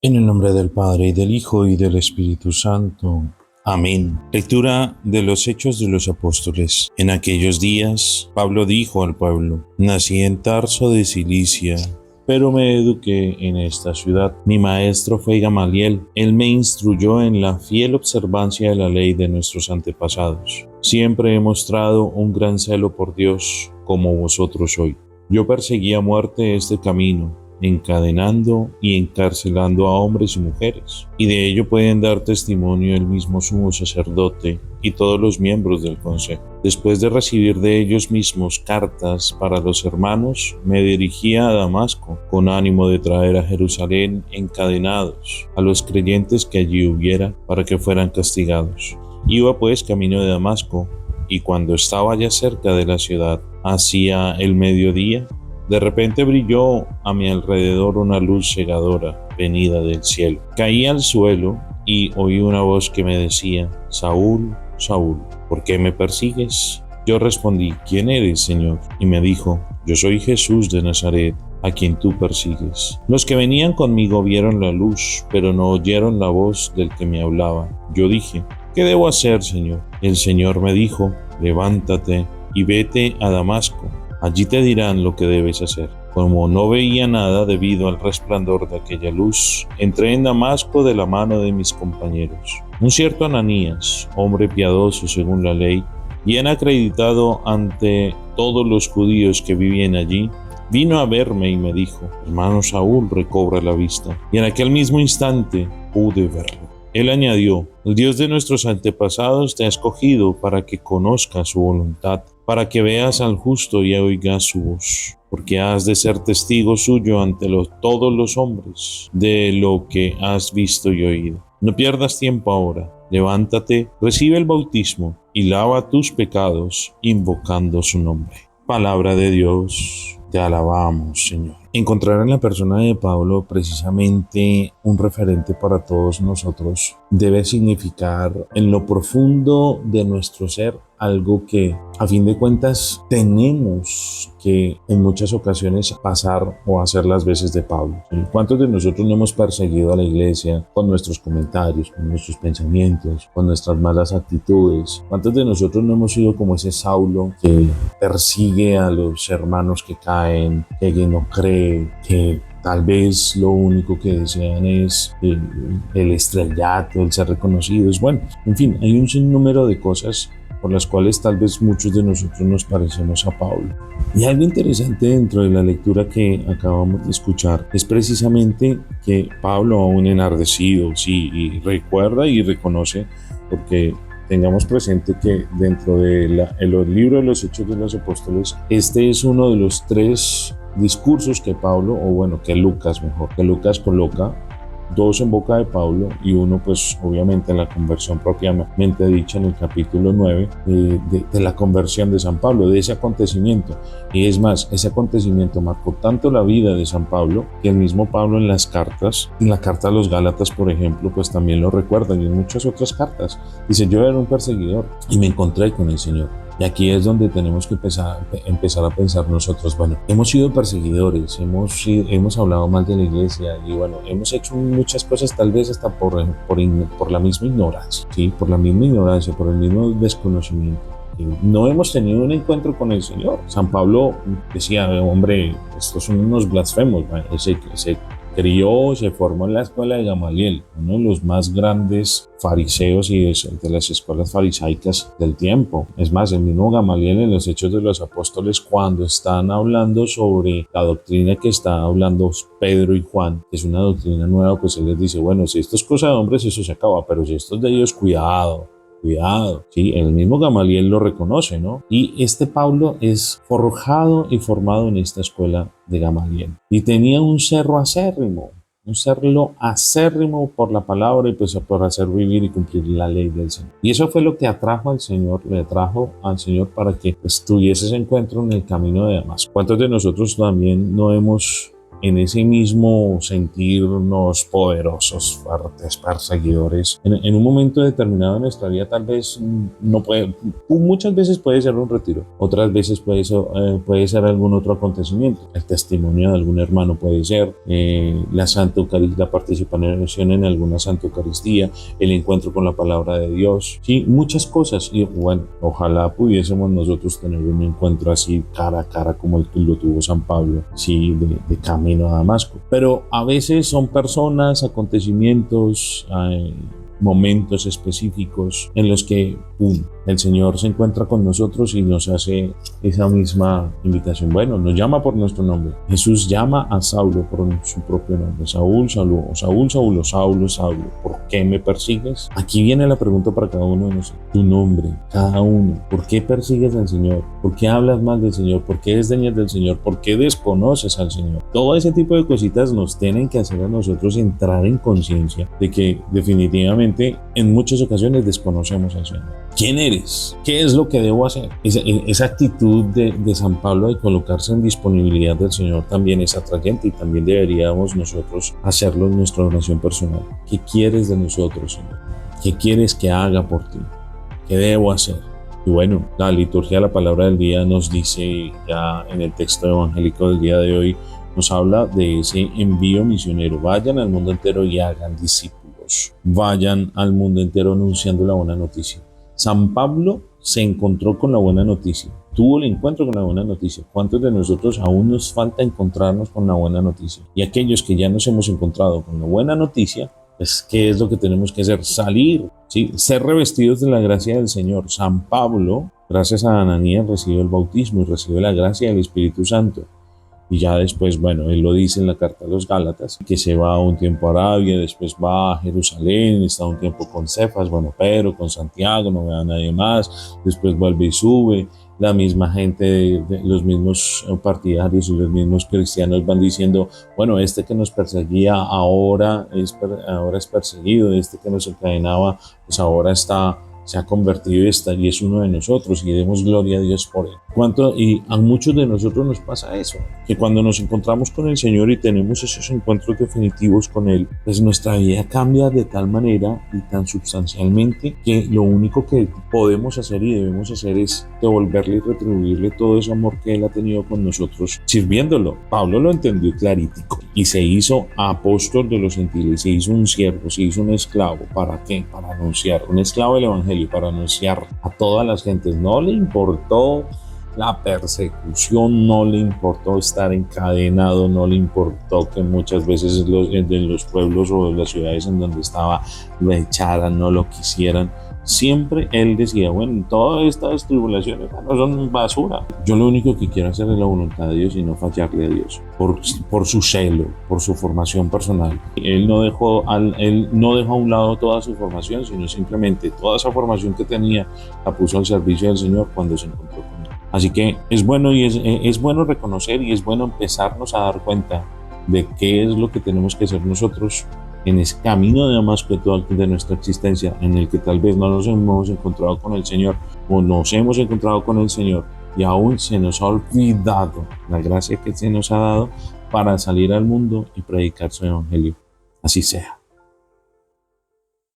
En el nombre del Padre, y del Hijo, y del Espíritu Santo. Amén. Lectura de los Hechos de los Apóstoles. En aquellos días, Pablo dijo al pueblo: nací en Tarso de Cilicia, pero me eduqué en esta ciudad. Mi maestro fue Gamaliel. Él me instruyó en la fiel observancia de la ley de nuestros antepasados. Siempre he mostrado un gran celo por Dios, como vosotros hoy. Yo perseguí a muerte este camino, encadenando y encarcelando a hombres y mujeres, y de ello pueden dar testimonio el mismo sumo sacerdote y todos los miembros del consejo. Después de recibir de ellos mismos cartas para los hermanos, me dirigía a Damasco, con ánimo de traer a Jerusalén encadenados a los creyentes que allí hubiera, para que fueran castigados. Iba pues camino de Damasco, y cuando estaba ya cerca de la ciudad, hacia el mediodía, de repente brilló a mi alrededor una luz cegadora venida del cielo. Caí al suelo y oí una voz que me decía: Saúl, Saúl, ¿por qué me persigues? Yo respondí: ¿quién eres, Señor? Y me dijo: yo soy Jesús de Nazaret, a quien tú persigues. Los que venían conmigo vieron la luz, pero no oyeron la voz del que me hablaba. Yo dije: ¿qué debo hacer, Señor? El Señor me dijo: levántate y vete a Damasco. Allí te dirán lo que debes hacer. Como no veía nada debido al resplandor de aquella luz, entré en Damasco de la mano de mis compañeros. Un cierto Ananías, hombre piadoso según la ley, bien acreditado ante todos los judíos que vivían allí, vino a verme y me dijo: hermano Saúl, recobra la vista. Y en aquel mismo instante pude verlo. Él añadió: el Dios de nuestros antepasados te ha escogido para que conozcas su voluntad, para que veas al justo y oigas su voz, porque has de ser testigo suyo ante todos los hombres de lo que has visto y oído. No pierdas tiempo ahora, levántate, recibe el bautismo y lava tus pecados invocando su nombre. Palabra de Dios. Te alabamos, Señor. Encontrar en la persona de Pablo precisamente un referente para todos nosotros debe significar en lo profundo de nuestro ser algo que a fin de cuentas tenemos que en muchas ocasiones pasar o hacer las veces de Pablo. ¿Cuántos de nosotros no hemos perseguido a la iglesia con nuestros comentarios, con nuestros pensamientos, con nuestras malas actitudes? ¿Cuántos de nosotros no hemos sido como ese Saulo que persigue a los hermanos que caen, que no cree, que tal vez lo único que desean es el estrellato, el ser reconocidos? Bueno, en fin, hay un sinnúmero de cosas por las cuales tal vez muchos de nosotros nos parecemos a Pablo. Y algo interesante dentro de la lectura que acabamos de escuchar es precisamente que Pablo, aún enardecido, sí, y recuerda y reconoce, porque tengamos presente que dentro de el libro de los Hechos de los Apóstoles, este es uno de los 3 discursos que Pablo, o bueno, que Lucas coloca, 2 en boca de Pablo y uno pues obviamente en la conversión propiamente dicha en el capítulo 9 de la conversión de San Pablo, de ese acontecimiento. Y es más, ese acontecimiento marcó tanto la vida de San Pablo que el mismo Pablo en las cartas, en la carta a los Gálatas por ejemplo, pues también lo recuerda, y en muchas otras cartas dice: yo era un perseguidor y me encontré con el Señor. Y aquí es donde tenemos que empezar a pensar nosotros: bueno, hemos sido perseguidores, hemos hablado mal de la iglesia y bueno, hemos hecho muchas cosas tal vez hasta por la misma ignorancia, ¿sí? Por la misma ignorancia, por el mismo desconocimiento. No hemos tenido un encuentro con el Señor. San Pablo decía: hombre, estos son unos blasfemos. Se crió, se formó en la escuela de Gamaliel, uno de los más grandes fariseos y de las escuelas farisaicas del tiempo. Es más, el mismo Gamaliel en los Hechos de los Apóstoles, cuando están hablando sobre la doctrina que está hablando Pedro y Juan, que es una doctrina nueva, pues él les dice: bueno, si esto es cosa de hombres, eso se acaba, pero si esto es de Dios, cuidado. Sí, el mismo Gamaliel lo reconoce, ¿no? Y este Pablo es forjado y formado en esta escuela de Gamaliel. Y tenía un cerro acérrimo por la palabra y pues por hacer vivir y cumplir la ley del Señor. Y eso fue lo que le atrajo al Señor para que pues, tuviese ese encuentro en el camino de Damasco. ¿Cuántos de nosotros también no hemos en ese mismo sentirnos poderosos, fuertes, perseguidores, en un momento determinado de nuestra vida tal vez no puede, muchas veces puede ser un retiro, otras veces puede ser algún otro acontecimiento, el testimonio de algún hermano puede ser, la Santa Eucaristía, la participación en alguna Santa Eucaristía, el encuentro con la palabra de Dios, sí, muchas cosas. Y bueno, ojalá pudiésemos nosotros tener un encuentro así cara a cara como el que lo tuvo San Pablo, sí, de camino a Damasco. Pero a veces son personas, acontecimientos, momentos específicos en los que el Señor se encuentra con nosotros y nos hace esa misma invitación. Bueno, nos llama por nuestro nombre. Jesús llama a Saulo por su propio nombre. Saúl, Saulo, Saúl, Saulo, Saulo, Saulo, ¿por qué me persigues? Aquí viene la pregunta para cada uno de nosotros. Tu nombre, cada uno. ¿Por qué persigues al Señor? ¿Por qué hablas mal del Señor? ¿Por qué desdeñas del Señor? ¿Por qué desconoces al Señor? Todo ese tipo de cositas nos tienen que hacer a nosotros entrar en conciencia de que definitivamente en muchas ocasiones desconocemos al Señor. ¿Quién eres? ¿Qué es lo que debo hacer? Esa actitud de San Pablo de colocarse en disponibilidad del Señor también es atrayente y también deberíamos nosotros hacerlo en nuestra oración personal. ¿Qué quieres de nosotros, Señor? ¿Qué quieres que haga por ti? ¿Qué debo hacer? Y bueno, la liturgia de la palabra del día nos dice ya en el texto evangélico del día de hoy, nos habla de ese envío misionero. Vayan al mundo entero y hagan discípulos. Vayan al mundo entero anunciando la buena noticia. San Pablo se encontró con la buena noticia, tuvo el encuentro con la buena noticia. ¿Cuántos de nosotros aún nos falta encontrarnos con la buena noticia? Y aquellos que ya nos hemos encontrado con la buena noticia, pues ¿qué es lo que tenemos que hacer? Salir, ¿sí? Ser revestidos de la gracia del Señor. San Pablo, gracias a Ananías, recibió el bautismo y recibió la gracia del Espíritu Santo. Y ya después, bueno, él lo dice en la carta a los Gálatas, que se va un tiempo a Arabia, después va a Jerusalén, está un tiempo con Cefas, bueno, Pedro, con Santiago, no ve a nadie más, después vuelve y sube. La misma gente, los mismos partidarios y los mismos cristianos van diciendo, bueno, este que nos perseguía ahora es perseguido, este que nos encadenaba, pues ahora se ha convertido y es uno de nosotros, y demos gloria a Dios por él. Y a muchos de nosotros nos pasa eso, que cuando nos encontramos con el Señor y tenemos esos encuentros definitivos con Él, pues nuestra vida cambia de tal manera y tan sustancialmente que lo único que podemos hacer y debemos hacer es devolverle y retribuirle todo ese amor que Él ha tenido con nosotros, sirviéndolo. Pablo lo entendió clarítico y se hizo apóstol de los gentiles, se hizo un siervo, se hizo un esclavo. ¿Para qué? Para anunciar, un esclavo del evangelio, para anunciar a todas las gentes. No le importó la persecución, no le importó estar encadenado, no le importó que muchas veces de los pueblos o de las ciudades en donde estaba lo echaran, no lo quisieran. Siempre él decía, bueno, todas estas tribulaciones no son basura. Yo lo único que quiero hacer es la voluntad de Dios y no fallarle a Dios. Por su celo, por su formación personal. Él no dejó a un lado toda su formación, sino simplemente toda esa formación que tenía la puso al servicio del Señor cuando se encontró con él. Así que es bueno es bueno reconocer y es bueno empezarnos a dar cuenta de qué es lo que tenemos que hacer nosotros en ese camino de Damasco de nuestra existencia, en el que tal vez no nos hemos encontrado con el Señor o nos hemos encontrado con el Señor y aún se nos ha olvidado la gracia que se nos ha dado para salir al mundo y predicar su evangelio. Así sea.